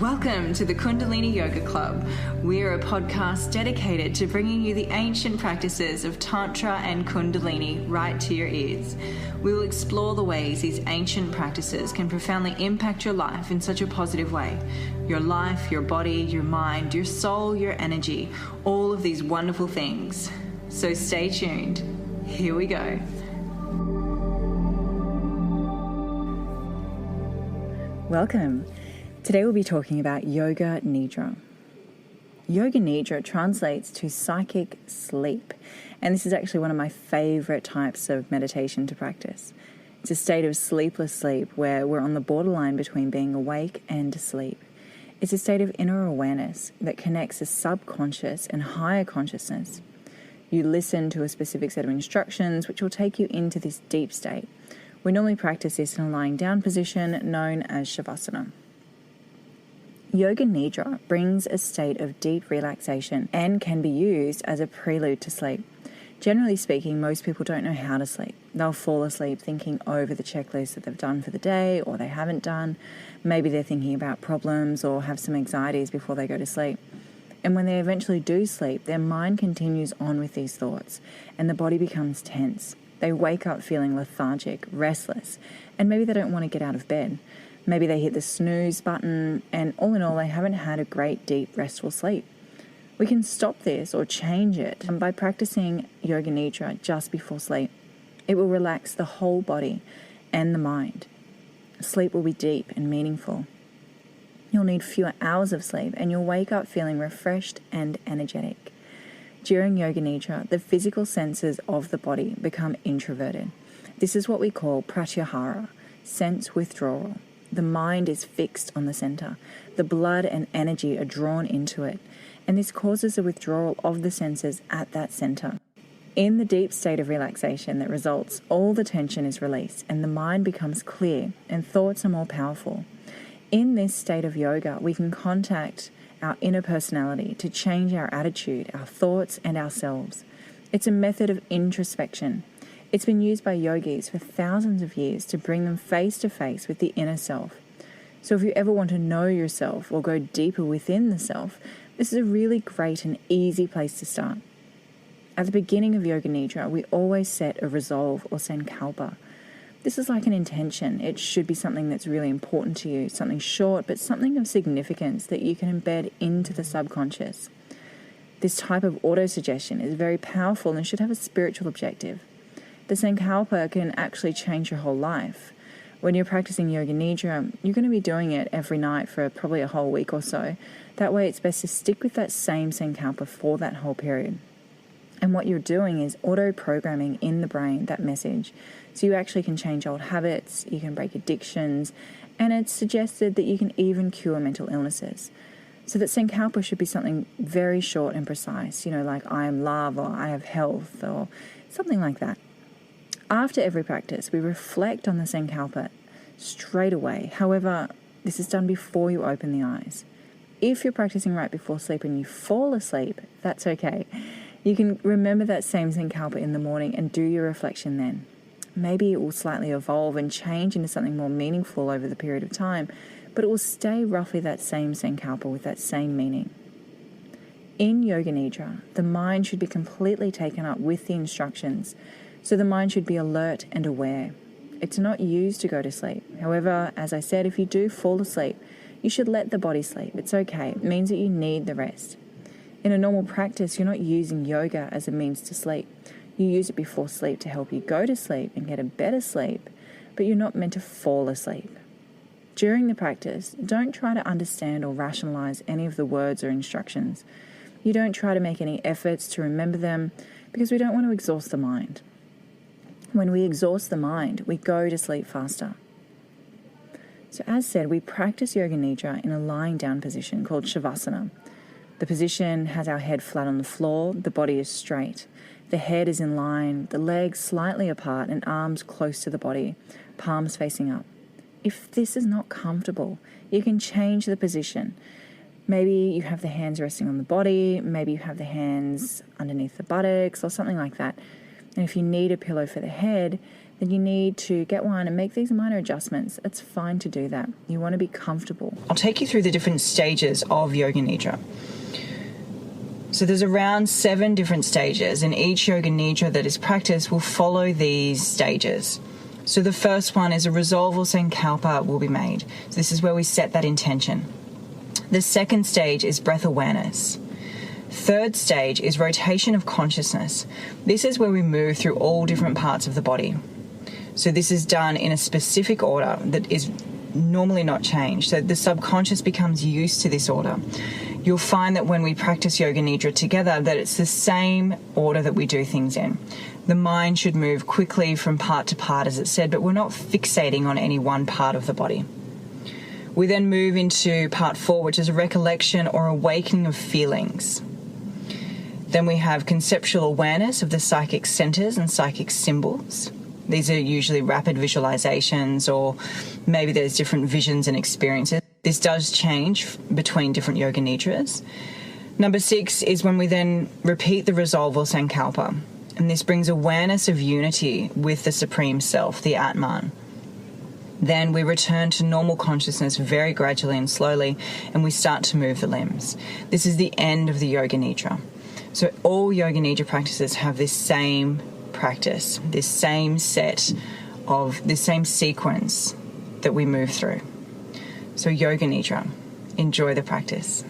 Welcome to the Kundalini Yoga Club. We are a podcast dedicated to bringing you the ancient practices of Tantra and Kundalini right to your ears. We will explore the ways these ancient practices can profoundly impact your life in such a positive way. Your life, your body, your mind, your soul, your energy, all of these wonderful things. So stay tuned. Here we go. Welcome. Today we'll be talking about Yoga Nidra. Yoga Nidra translates to psychic sleep, and this is actually one of my favorite types of meditation to practice. It's a state of sleepless sleep where we're on the borderline between being awake and asleep. It's a state of inner awareness that connects the subconscious and higher consciousness. You listen to a specific set of instructions which will take you into this deep state. We normally practice this in a lying down position known as Shavasana. Yoga Nidra brings a state of deep relaxation and can be used as a prelude to sleep. Generally speaking, most people don't know how to sleep. They'll fall asleep thinking over the checklist that they've done for the day or they haven't done. Maybe they're thinking about problems or have some anxieties before they go to sleep. And when they eventually do sleep, their mind continues on with these thoughts and the body becomes tense. They wake up feeling lethargic, restless, and maybe they don't want to get out of bed. Maybe they hit the snooze button, and all in all, they haven't had a great, deep, restful sleep. We can stop this or change it by practicing Yoga Nidra just before sleep. It will relax the whole body and the mind. Sleep will be deep and meaningful. You'll need fewer hours of sleep, and you'll wake up feeling refreshed and energetic. During Yoga Nidra, the physical senses of the body become introverted. This is what we call pratyahara, sense withdrawal. The mind is fixed on the center. The blood and energy are drawn into it, and this causes a withdrawal of the senses at that center. In the deep state of relaxation that results, all the tension is released, and the mind becomes clear, and thoughts are more powerful. In this state of yoga, we can contact our inner personality to change our attitude, our thoughts, and ourselves. It's a method of introspection. It's been used by yogis for thousands of years to bring them face to face with the inner self. So if you ever want to know yourself or go deeper within the self, this is a really great and easy place to start. At the beginning of Yoga Nidra, we always set a resolve or sankalpa. This is like an intention. It should be something that's really important to you, something short, but something of significance that you can embed into the subconscious. This type of auto-suggestion is very powerful and should have a spiritual objective. The sankalpa can actually change your whole life. When you're practicing Yoga Nidra, you're going to be doing it every night for probably a whole week or so. That way it's best to stick with that same sankalpa for that whole period. And what you're doing is auto-programming in the brain that message. So you actually can change old habits, you can break addictions, and it's suggested that you can even cure mental illnesses. So that sankalpa should be something very short and precise, like I am love or I have health or something like that. After every practice, we reflect on the sankalpa straight away. However, this is done before you open the eyes. If you're practicing right before sleep and you fall asleep, that's okay. You can remember that same sankalpa in the morning and do your reflection then. Maybe it will slightly evolve and change into something more meaningful over the period of time, but it will stay roughly that same sankalpa with that same meaning. In Yoga Nidra, the mind should be completely taken up with the instructions, so the mind should be alert and aware. It's not used to go to sleep. However, as I said, if you do fall asleep, you should let the body sleep. It's okay. It means that you need the rest. In a normal practice, you're not using yoga as a means to sleep. You use it before sleep to help you go to sleep and get a better sleep, but you're not meant to fall asleep. During the practice, don't try to understand or rationalize any of the words or instructions. You don't try to make any efforts to remember them because we don't want to exhaust the mind. When we exhaust the mind, we go to sleep faster. So as said, we practice Yoga Nidra in a lying down position called Shavasana. The position has our head flat on the floor, the body is straight. The head is in line, the legs slightly apart and arms close to the body, palms facing up. If this is not comfortable, you can change the position. Maybe you have the hands resting on the body, maybe you have the hands underneath the buttocks or something like that. And if you need a pillow for the head, then you need to get one and make these minor adjustments. It's fine to do that. You want to be comfortable. I'll take you through the different stages of Yoga Nidra. So there's around 7 different stages, and each Yoga Nidra that is practiced will follow these stages. So the first one is a resolval sankalpa will be made. So this is where we set that intention. The second stage is breath awareness. Third stage is rotation of consciousness. This is where we move through all different parts of the body. So this is done in a specific order that is normally not changed. So the subconscious becomes used to this order. You'll find that when we practice Yoga Nidra together, that it's the same order that we do things in. The mind should move quickly from part to part, as it said, but we're not fixating on any one part of the body. We then move into part 4, which is a recollection or awakening of feelings. Then we have conceptual awareness of the psychic centers and psychic symbols. These are usually rapid visualizations, or maybe there's different visions and experiences. This does change between different Yoga Nidras. Number 6 is when we then repeat the resolval sankalpa, and this brings awareness of unity with the Supreme Self, the Atman. Then we return to normal consciousness very gradually and slowly, and we start to move the limbs. This is the end of the Yoga Nidra. So all Yoga Nidra practices have this same practice, this same set of this same sequence that we move through. So Yoga Nidra, enjoy the practice.